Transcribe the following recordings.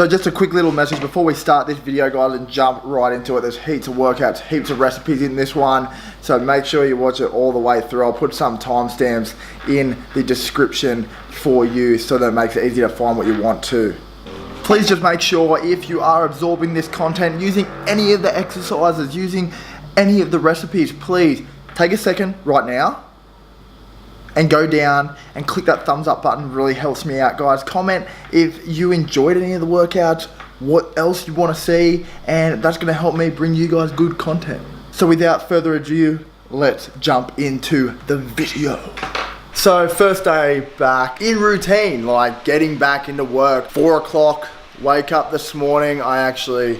So just a quick little message before we start this video, guys, and jump right into it. There's heaps of workouts, heaps of recipes in this one, so make sure you watch it all the way through. I'll put some timestamps in the description for you so that it makes it easy to find what you want to. Please just make sure if you are absorbing this content, using any of the exercises, using any of the recipes, please take a second right now and go down and click that thumbs up button. It really helps me out, guys. Comment if you enjoyed any of the workouts, what else you want to see, and that's going to help me bring you guys good content. So without further ado, let's jump into the video. So first day back in routine, like getting back into work. 4 o'clock, wake up this morning. I actually,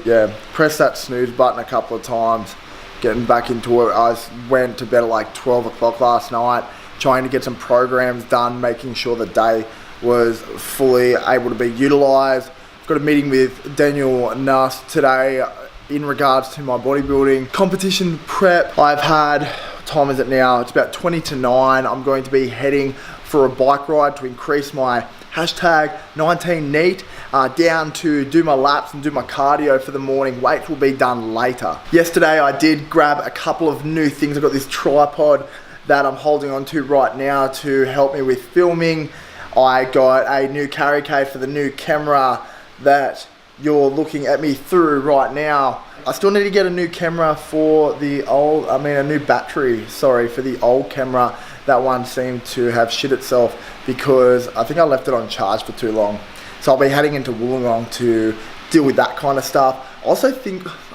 pressed that snooze button a couple of times, getting back into it. I went to bed at like 12 o'clock last night, trying to get some programs done, making sure the day was fully able to be utilized. I've got a meeting with Daniel Nuss today in regards to my bodybuilding competition prep. I've had, what time is it now? It's about 20 to 9. I'm going to be heading for a bike ride to increase my hashtag 19 NEAT down to do my laps and do my cardio for the morning. Weights will be done later. Yesterday I did grab a couple of new things. I've got this tripod that I'm holding on to right now to help me with filming. I got a new carry case for the new camera that you're looking at me through right now. I still need to get a new camera for the old, a new battery, sorry, for the old camera. That one seemed to have shit itself because I think I left it on charge for too long. So I'll be heading into Wollongong to deal with that kind of stuff. Also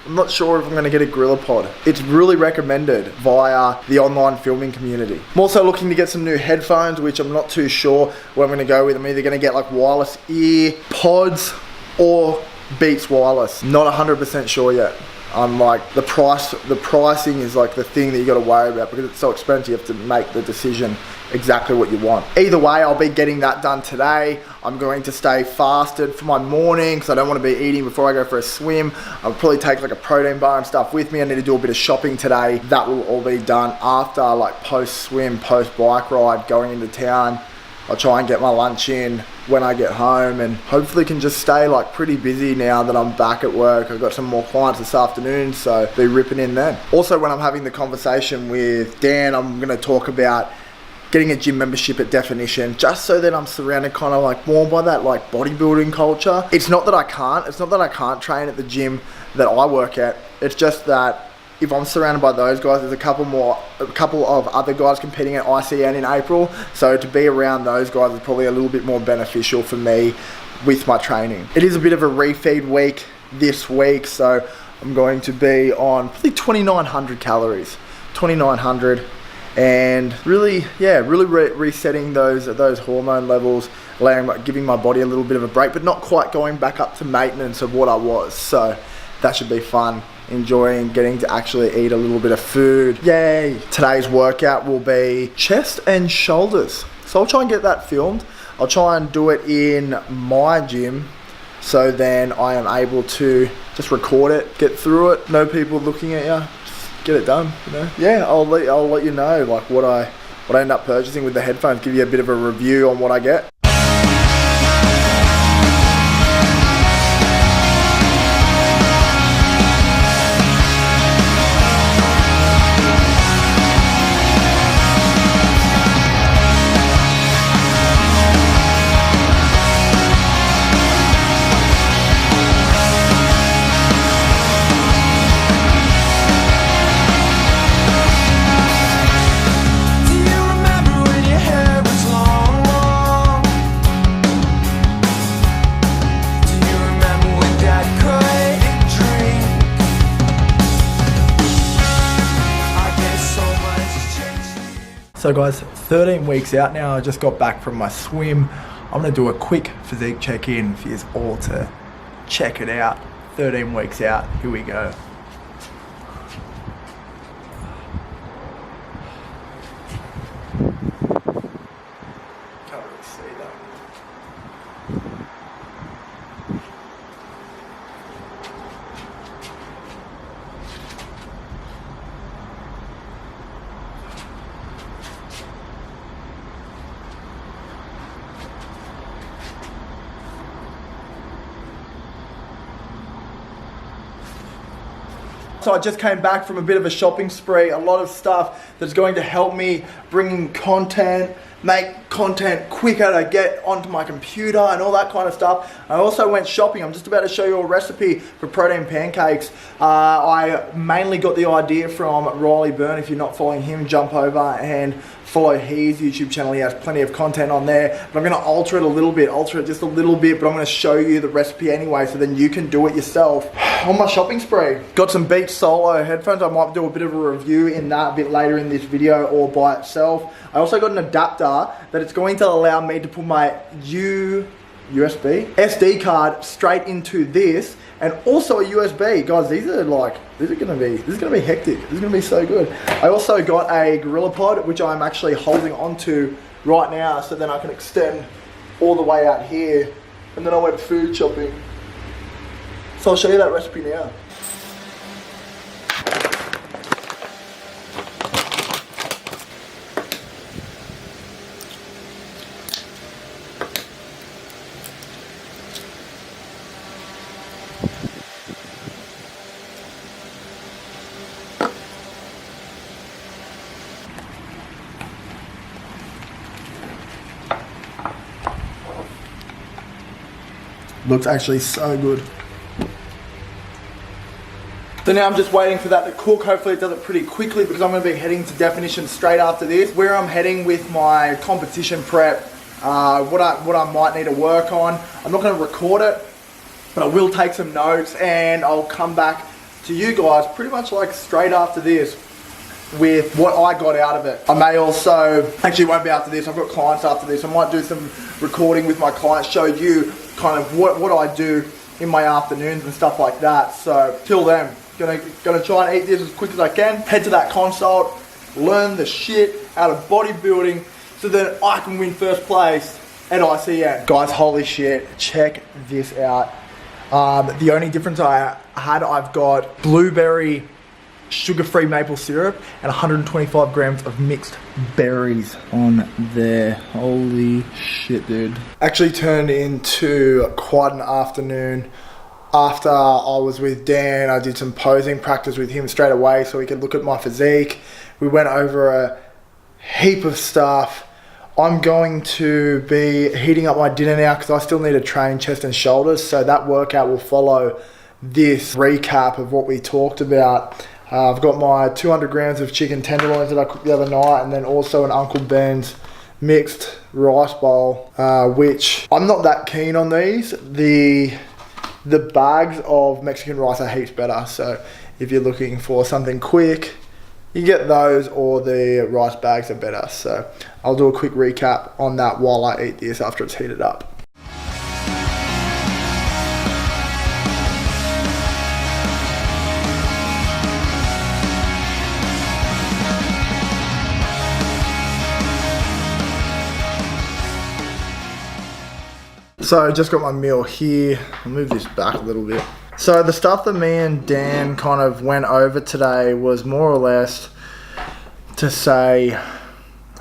I'm not sure if I'm gonna get a GorillaPod. It's really recommended via the online filming community. I'm also looking to get some new headphones, which I'm not too sure where I'm gonna go with. I'm either gonna get like wireless ear pods or Beats wireless. Not 100% sure yet. I'm like, the pricing is like the thing that you gotta worry about because it's so expensive. You have to make the decision exactly what you want. Either way, I'll be getting that done today. I'm going to stay fasted for my morning because I don't want to be eating before I go for a swim. I'll probably take like a protein bar and stuff with me. I need to do a bit of shopping today. That will all be done after, like post swim, post bike ride, going into town. I'll try and get my lunch in when I get home and hopefully can just stay like pretty busy now that I'm back at work. I've got some more clients this afternoon, so be ripping in then. Also, when I'm having the conversation with Dan, I'm gonna talk about getting a gym membership at Definition, just so that I'm surrounded kind of like more by that like bodybuilding culture. It's not that I can't train at the gym that I work at. It's just that if I'm surrounded by those guys, there's a couple of other guys competing at ICN in April. So to be around those guys is probably a little bit more beneficial for me with my training. It is a bit of a refeed week this week, so I'm going to be on probably 2,900 calories, 2,900. And really resetting those hormone levels, giving my body a little bit of a break, but not quite going back up to maintenance of what I was. So that should be fun. Enjoying getting to actually eat a little bit of food. Yay! Today's workout will be chest and shoulders. So I'll try and get that filmed. I'll try and do it in my gym, so then I am able to just record it, get through it, no people looking at you. Get it done, you know. Yeah, I'll let you know like what I end up purchasing with the headphones. Give you a bit of a review on what I get. So guys, 13 weeks out now. I just got back from my swim. I'm gonna do a quick physique check-in for you all to check it out. 13 weeks out, here we go. Can't really see that. So I just came back from a bit of a shopping spree, a lot of stuff that's going to help me bring in content, make content quicker to get onto my computer and all that kind of stuff. I also went shopping. I'm just about to show you a recipe for protein pancakes. I mainly got the idea from Riley Byrne. If you're not following him, jump over and follow his YouTube channel. He has plenty of content on there. But I'm going to alter it a little bit, just a little bit, but I'm going to show you the recipe anyway, so then you can do it yourself. On my shopping spree, got some Beats Solo headphones. I might do a bit of a review in that a bit later in this video or by itself. I also got an adapter that it's going to allow me to put my USB SD card straight into this, and also a USB. Guys, this is gonna be hectic. This is gonna be so good. I also got a Gorilla Pod, which I'm actually holding onto right now, so then I can extend all the way out here. And then I went food shopping. So I'll show you that recipe now. Looks actually so good. So now I'm just waiting for that to cook. Hopefully it does it pretty quickly, because I'm going to be heading to definition straight after this. Where I'm heading with my competition prep, what I might need to work on. I'm not going to record it, but I will take some notes and I'll come back to you guys pretty much like straight after this with what I got out of it. I may also, actually won't be after this, I've got clients after this. I might do some recording with my clients, show you kind of what I do in my afternoons and stuff like that. So till then, gonna try and eat this as quick as I can, head to that consult, learn the shit out of bodybuilding so that I can win first place at ICN. Guys, holy shit, check this out. The only difference I've got blueberry sugar-free maple syrup and 125 grams of mixed berries on there. Holy shit, dude. Actually turned into quite an afternoon. After I was with Dan, I did some posing practice with him straight away so he could look at my physique. We went over a heap of stuff. I'm going to be heating up my dinner now because I still need to train chest and shoulders, so that workout will follow this recap of what we talked about. I've got my 200 grams of chicken tenderloins that I cooked the other night, and then also an Uncle Ben's mixed rice bowl, which I'm not that keen on these. The bags of Mexican rice are heaps better, so if you're looking for something quick, you get those, or the rice bags are better. So I'll do a quick recap on that while I eat this after it's heated up. So I just got my meal here. I'll move this back a little bit. So the stuff that me and Dan kind of went over today was more or less to say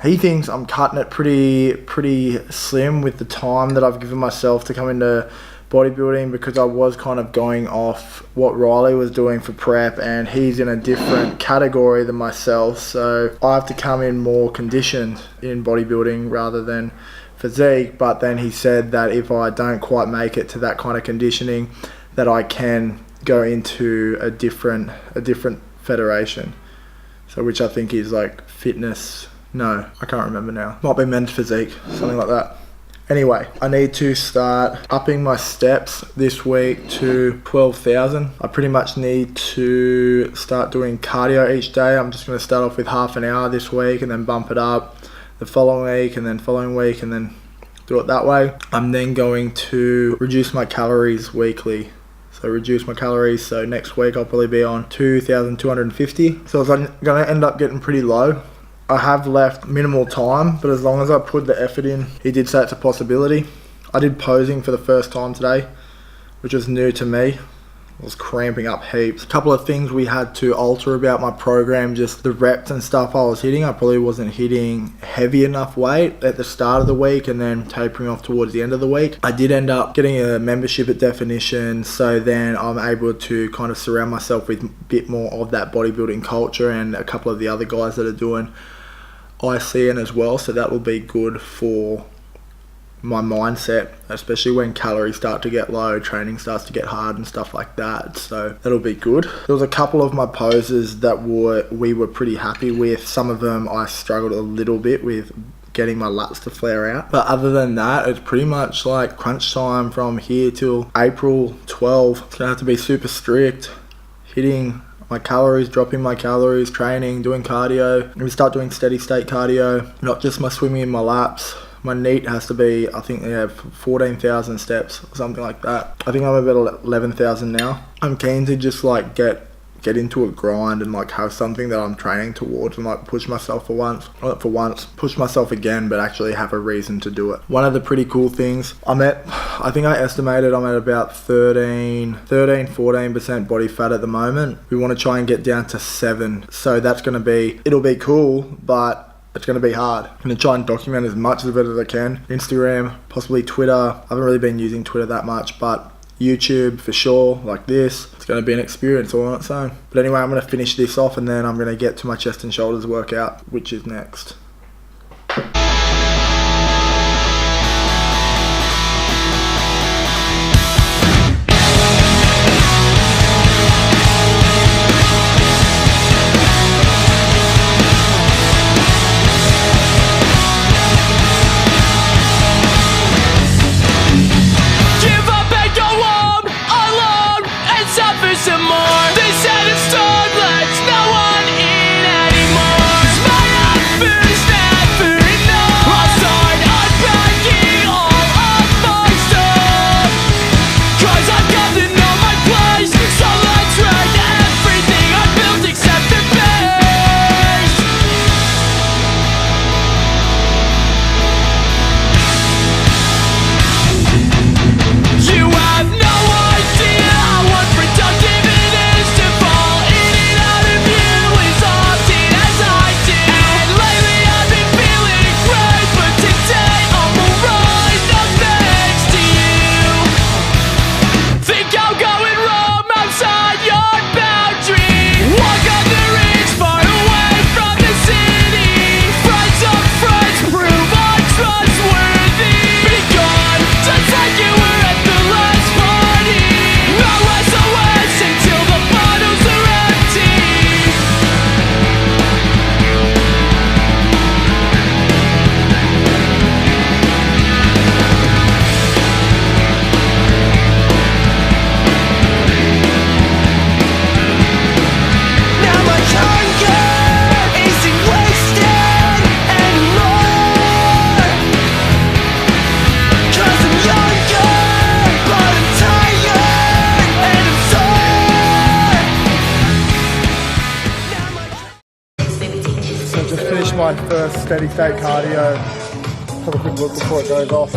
he thinks I'm cutting it pretty slim with the time that I've given myself to come into bodybuilding, because I was kind of going off what Riley was doing for prep, and he's in a different category than myself, so I have to come in more conditioned in bodybuilding rather than physique. But then he said that if I don't quite make it to that kind of conditioning, that I can go into a different federation, so which I think is like fitness, no, I can't remember now, might be men's physique, something like that. Anyway, I need to start upping my steps this week to 12,000. I pretty much need to start doing cardio each day. I'm just going to start off with half an hour this week and then bump it up the following week and then following week and then do it that way. I'm then going to reduce my calories weekly. So reduce my calories. So next week I'll probably be on 2,250. So I'm going to end up getting pretty low. I have left minimal time, but as long as I put the effort in, he did say it's a possibility. I did posing for the first time today, which was new to me. was cramping up heaps. A couple of things we had to alter about my program, just the reps and stuff I was hitting. I probably wasn't hitting heavy enough weight at the start of the week and then tapering off towards the end of the week. I did end up getting a membership at Definition, so then I'm able to kind of surround myself with a bit more of that bodybuilding culture and a couple of the other guys that are doing ICN as well, so that will be good for my mindset, especially when calories start to get low, training starts to get hard and stuff like that, so that'll be good. There was a couple of my poses that we were pretty happy with. Some of them I struggled a little bit with getting my lats to flare out, but other than that, it's pretty much like crunch time from here till April 12. It's gonna have to be super strict, hitting my calories, dropping my calories, training, doing cardio. I'm gonna start doing steady state cardio, not just my swimming and my laps. My NEAT has to be, I think they have 14,000 steps or something like that. I think I'm about 11,000 now. I'm keen to just like get into a grind and like have something that I'm training towards and like push myself push myself again, but actually have a reason to do it. One of the pretty cool things, I think I estimated I'm at about 14% body fat at the moment. We want to try and get down to 7. So that's going to be, it'll be cool, but it's going to be hard. I'm going to try and document as much of it as I can. Instagram, possibly Twitter. I haven't really been using Twitter that much, but YouTube for sure, like this. It's going to be an experience all on its own. But anyway, I'm going to finish this off and then I'm going to get to my chest and shoulders workout, which is next. My first steady state cardio. Have a quick look before it goes off.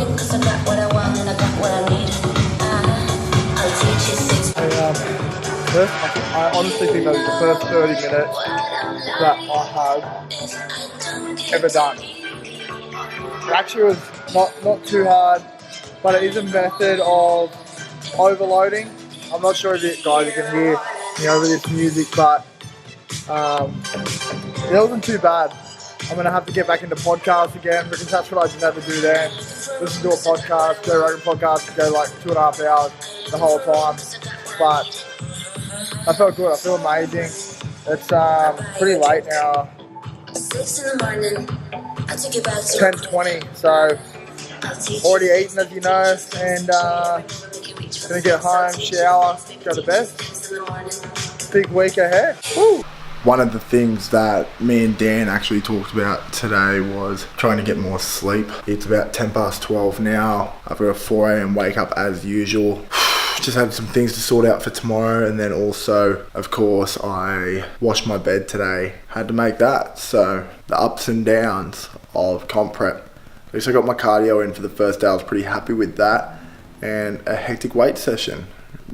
I honestly think that was the first 30 minutes that I have ever done. It actually was not too hard, but it is a method of overloading. I'm not sure if you guys can hear me over this music, but it wasn't too bad. I'm going to have to get back into podcasts again because that's what I just had to do then. Listen to a podcast, Joe Rogan podcast, go like 2.5 hours the whole time. But I felt good. I feel amazing. It's pretty late now. 6 in the morning. I took it back to 10:20. So already eaten, as you know, and gonna get home, shower, go to bed. Big week ahead. Woo. One of the things that me and Dan actually talked about today was trying to get more sleep. It's about 12 now. I've got a 4 a.m. wake up as usual. Just had some things to sort out for tomorrow, and then also, of course, I washed my bed today. Had to make that. So the ups and downs of comp prep. At least I got my cardio in for the first day. I was pretty happy with that. And a hectic weight session.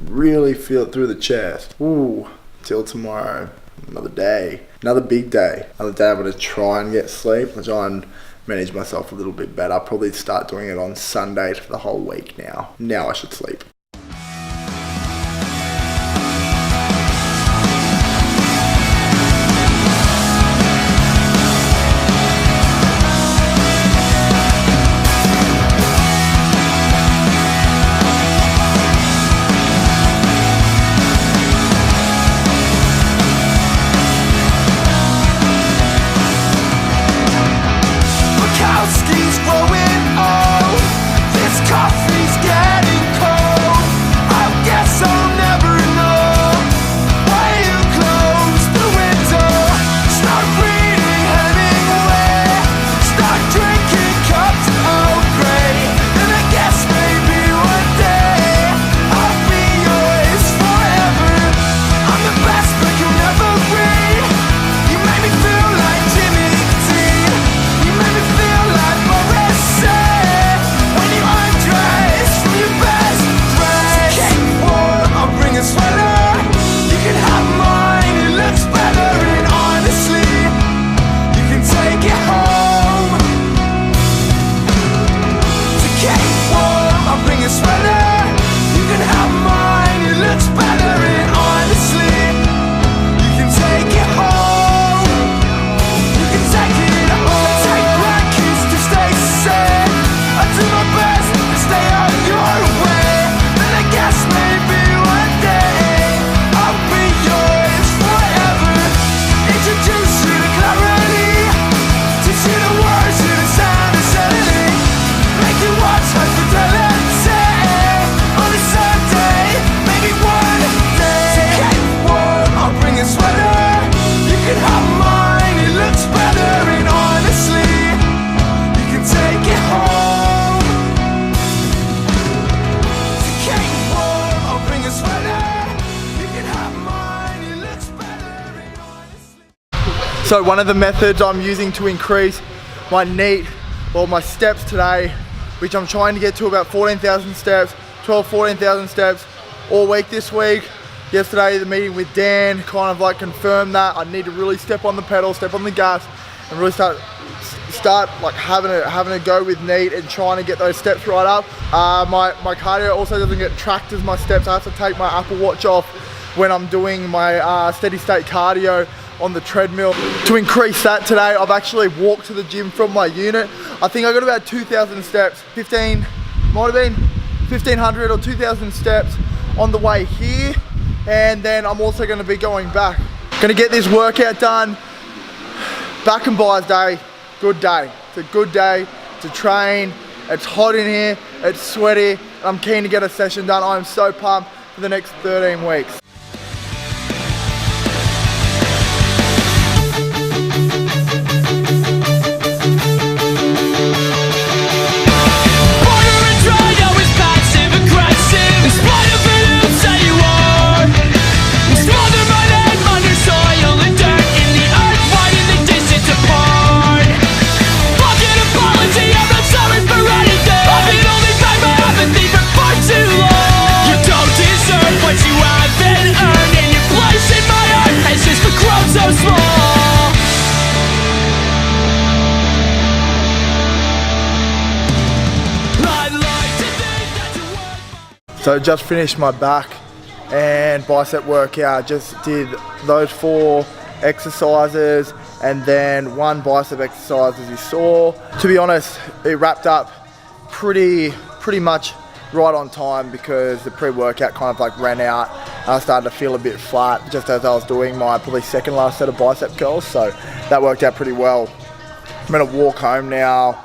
really feel it through the chest. Ooh, till tomorrow. Another day, another big day. Another day I'm gonna try and get sleep. I'll try and manage myself a little bit better. I'll probably start doing it on Sundays for the whole week now. Now I should sleep. So one of the methods I'm using to increase my NEAT, or my steps today, which I'm trying to get to about 14,000 steps, 14,000 steps all week this week. Yesterday the meeting with Dan kind of like confirmed that I need to really step on the pedal, step on the gas, and really start like having a go with NEAT and trying to get those steps right up. My cardio also doesn't get tracked as my steps. I have to take my Apple Watch off when I'm doing my steady state cardio on the treadmill. To increase that today, I've actually walked to the gym from my unit. I think I got about 2,000 steps, might have been 1,500 or 2,000 steps on the way here. And then I'm also gonna be going back. Gonna get this workout done. Back and buys day, good day. It's a good day to train. It's hot in here, it's sweaty. I'm keen to get a session done. I'm so pumped for the next 13 weeks. So just finished my back and bicep workout. Just did those 4 exercises and then 1 bicep exercise as you saw. To be honest, it wrapped up pretty much right on time because the pre-workout kind of like ran out. I started to feel a bit flat just as I was doing my probably second last set of bicep curls. So that worked out pretty well. I'm gonna walk home now,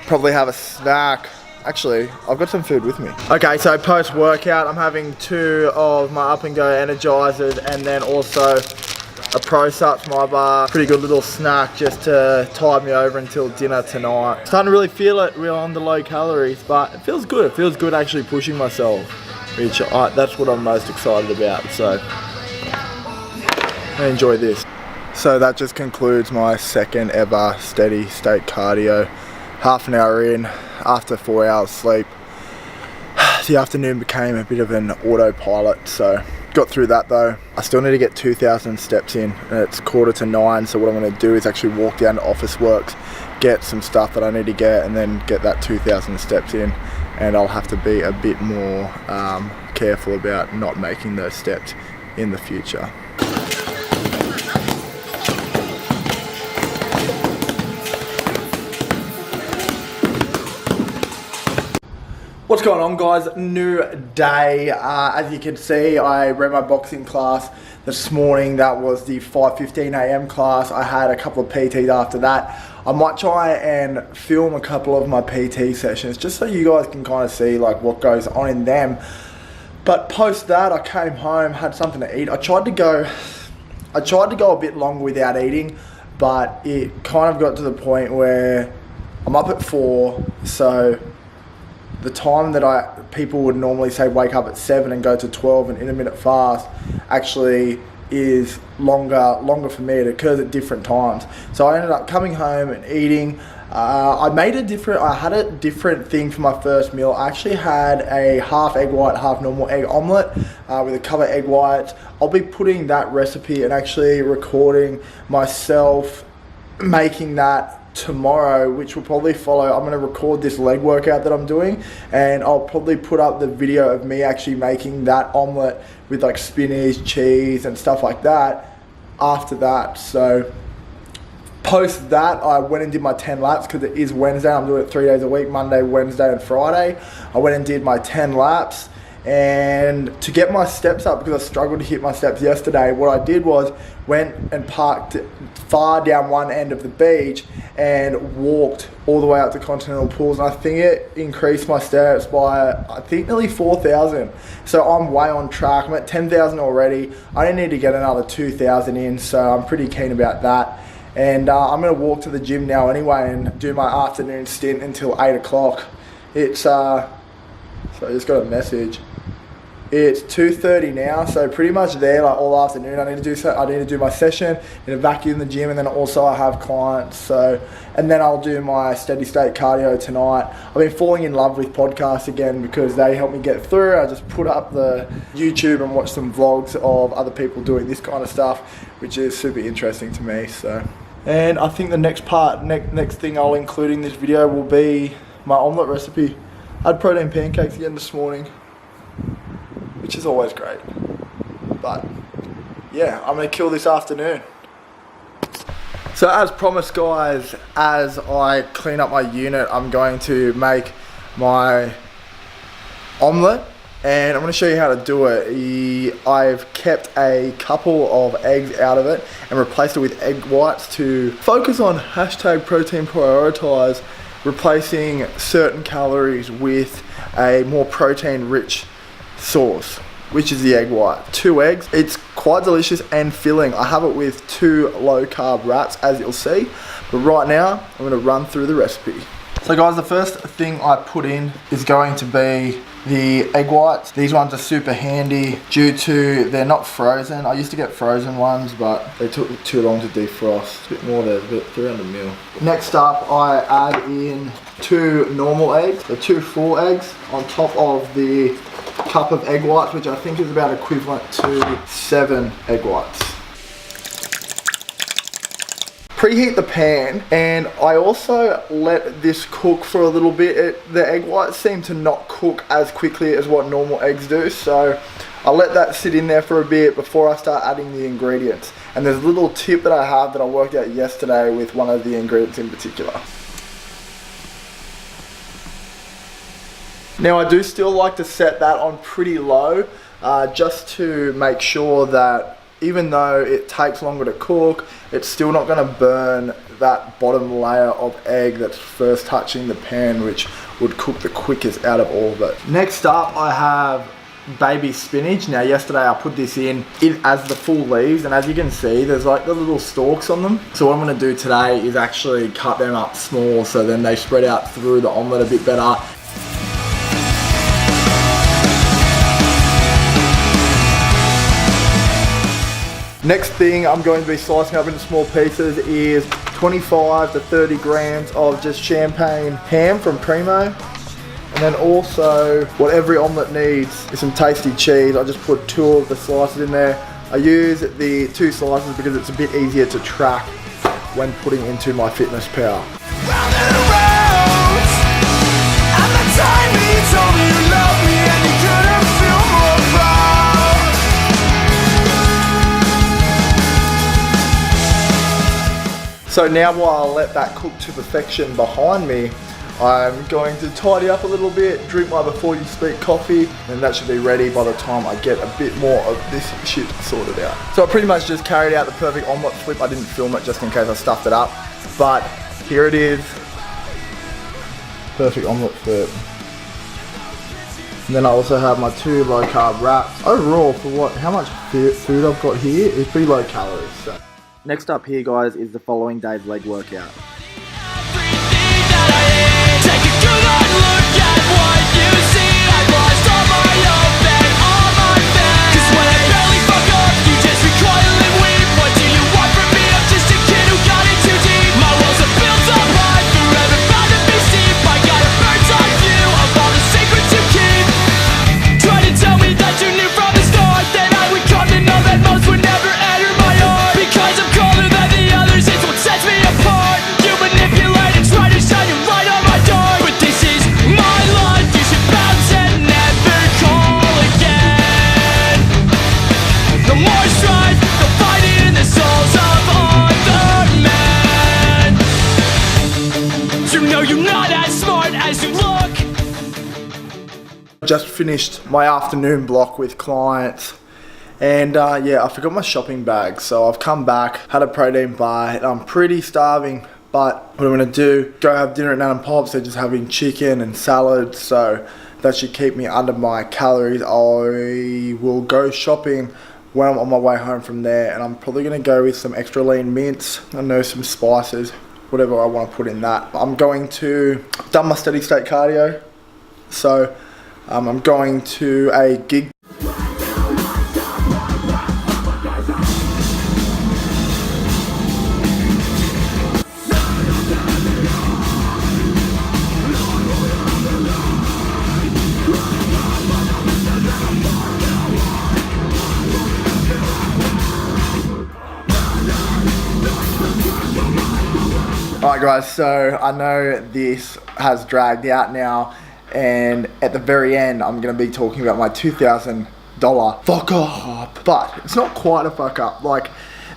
probably have a snack. Actually, I've got some food with me. Okay, so post-workout, I'm having 2 of my Up and Go Energizers and then also a Pro Sups My Bar. Pretty good little snack just to tide me over until dinner tonight. Starting to really feel it, real on the low calories, but it feels good. It feels good actually pushing myself, which that's what I'm most excited about. So, I enjoy this. So that just concludes my second ever steady state cardio. Half an hour in, after 4 hours sleep. the afternoon became a bit of an autopilot, so got through that though. I still need to get 2,000 steps in, and it's 8:45, so what I'm going to do is actually walk down to Office Works, get some stuff that I need to get, and then get that 2,000 steps in, and I'll have to be a bit more careful about not making those steps in the future. What's going on, guys? New day. As you can see, I ran my boxing class this morning. That was the 5:15 a.m. class. I had a couple of PTs after that. I might try and film a couple of my PT sessions just so you guys can kind of see like what goes on in them. But post that, I came home, had something to eat. I tried to go a bit longer without eating, but it kind of got to the point where I'm up at 4, so the time that people would normally say wake up at 7 and go to 12 and intermittent fast actually is longer for me. It occurs at different times. So I ended up coming home and eating. I had a different thing for my first meal. I actually had a half egg white, half normal egg omelette with a couple of egg whites. I'll be putting that recipe and actually recording myself making that tomorrow, which will probably follow. I'm going to record this leg workout that I'm doing, and I'll probably put up the video of me actually making that omelette with like spinach, cheese and stuff like that after that. So post that, I went and did my 10 laps because it is Wednesday. I'm doing it 3 days a week, Monday, Wednesday and Friday. I went and did my 10 laps, and to get my steps up, because I struggled to hit my steps yesterday, what I did was went and parked far down one end of the beach and walked all the way out to Continental Pools, and I think it increased my steps by nearly 4,000. So I'm way on track. I'm at 10,000 already. I only need to get another 2,000 in, so I'm pretty keen about that. And I'm going to walk to the gym now anyway and do my afternoon stint until 8 o'clock. It's so I just got a message. It's 2:30 now, so pretty much there like all afternoon. I need to do my session, need to vacuum the gym, and then also I have clients. And then I'll do my steady state cardio tonight. I've been falling in love with podcasts again because they help me get through. I just put up the YouTube and watch some vlogs of other people doing this kind of stuff, which is super interesting to me. And I think the next thing I'll include in this video will be my omelette recipe. I had protein pancakes again this morning, which is always great. But yeah, I'm gonna kill this afternoon. So as promised, guys, as I clean up my unit, I'm going to make my omelette, and I'm gonna show you how to do it. I've kept a couple of eggs out of it and replaced it with egg whites to focus on #protein prioritize, replacing certain calories with a more protein rich sauce, which is the egg white. 2 eggs. It's quite delicious and filling. I have it with 2 low carb wraps, as you'll see. But right now, I'm gonna run through the recipe. So guys, the first thing I put in is going to be the egg whites. These ones are super handy due to they're not frozen. I used to get frozen ones, but they took too long to defrost. A bit more there, about 300 mil. Next up, I add in 2 normal eggs, so 2 full eggs on top of the cup of egg whites, which I think is about equivalent to 7 egg whites. Preheat the pan, and I also let this cook for a little bit. The egg whites seem to not cook as quickly as what normal eggs do, so I'll let that sit in there for a bit before I start adding the ingredients. And there's a little tip that I have that I worked out yesterday with one of the ingredients in particular. Now I do still like to set that on pretty low, just to make sure that even though it takes longer to cook, it's still not going to burn that bottom layer of egg that's first touching the pan, which would cook the quickest out of all of it. Next up, I have baby spinach. Now yesterday I put this in as the full leaves, and as you can see, there's like the little stalks on them. So what I'm going to do today is actually cut them up small, so then they spread out through the omelette a bit better. Next thing I'm going to be slicing up into small pieces is 25 to 30 grams of just champagne ham from Primo. And then also, what every omelette needs is some tasty cheese. I just put 2 of the slices in there. I use the 2 slices because it's a bit easier to track when putting into my fitness pal. So now while I let that cook to perfection behind me, I'm going to tidy up a little bit, drink my before you speak coffee, and that should be ready by the time I get a bit more of this shit sorted out. So I pretty much just carried out the perfect omelette flip. I didn't film it just in case I stuffed it up, but here it is. Perfect omelette flip. And then I also have my 2 low carb wraps. Overall, for how much food I've got here, it's pretty low calories. So. Next up here, guys, is the following day's leg workout. Just finished my afternoon block with clients, and yeah, I forgot my shopping bag, so I've come back, had a protein bar, and I'm pretty starving, but what I'm gonna do, go have dinner at Nan and Pop's. They're just having chicken and salad, so that should keep me under my calories. I will go shopping when I'm on my way home from there, and I'm probably gonna go with some extra lean mints, I know, some spices, whatever I want to put in that. I'm going to, done my steady state cardio, so I'm going to a gig. Alright guys, so I know this has dragged out now, and at the very end I'm going to be talking about my $2,000 fuck up, but it's not quite a fuck up. Like,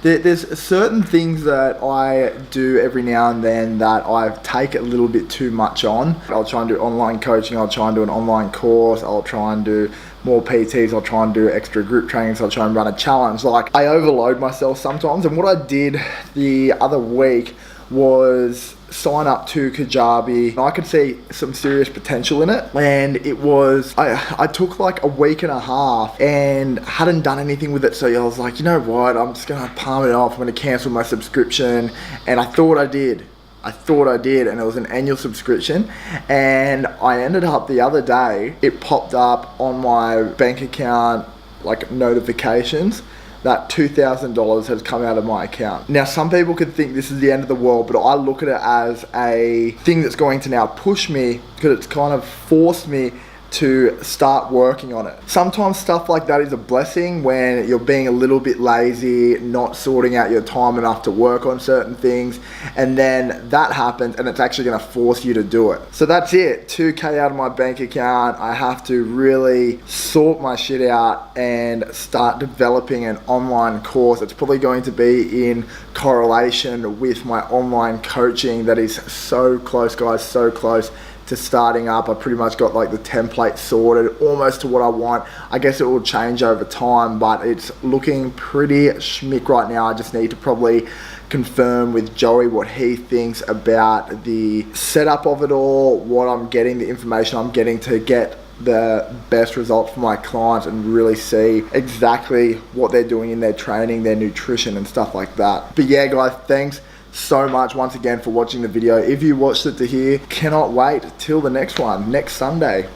there's certain things that I do every now and then that I take a little bit too much on. I'll try and do online coaching, I'll try and do an online course, I'll try and do more PTs, I'll try and do extra group trainings, I'll try and run a challenge. Like, I overload myself sometimes, and what I did the other week was sign up to Kajabi. I could see some serious potential in it, and it was, I took like a week and a half and hadn't done anything with it, so I was like, you know what, I'm just gonna palm it off, I'm gonna cancel my subscription. And I thought I did, and it was an annual subscription, and I ended up the other day, it popped up on my bank account, like notifications, that $2,000 has come out of my account. Now, some people could think this is the end of the world, but I look at it as a thing that's going to now push me, because it's kind of forced me to start working on it. Sometimes stuff like that is a blessing when you're being a little bit lazy, not sorting out your time enough to work on certain things, and then that happens and it's actually gonna force you to do it. So that's it, 2K out of my bank account. I have to really sort my shit out and start developing an online course. It's probably going to be in correlation with my online coaching that is so close, guys, so close to starting up. I pretty much got like the template sorted almost to what I want. I guess it will change over time, but it's looking pretty schmick right now. I just need to probably confirm with Joey what he thinks about the setup of it all, what I'm getting, the information I'm getting to get the best results for my clients, and really see exactly what they're doing in their training, their nutrition and stuff like that. But yeah guys, thanks so much once again for watching the video. If you watched it to here, cannot wait till the next one, next Sunday.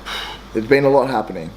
There's been a lot happening.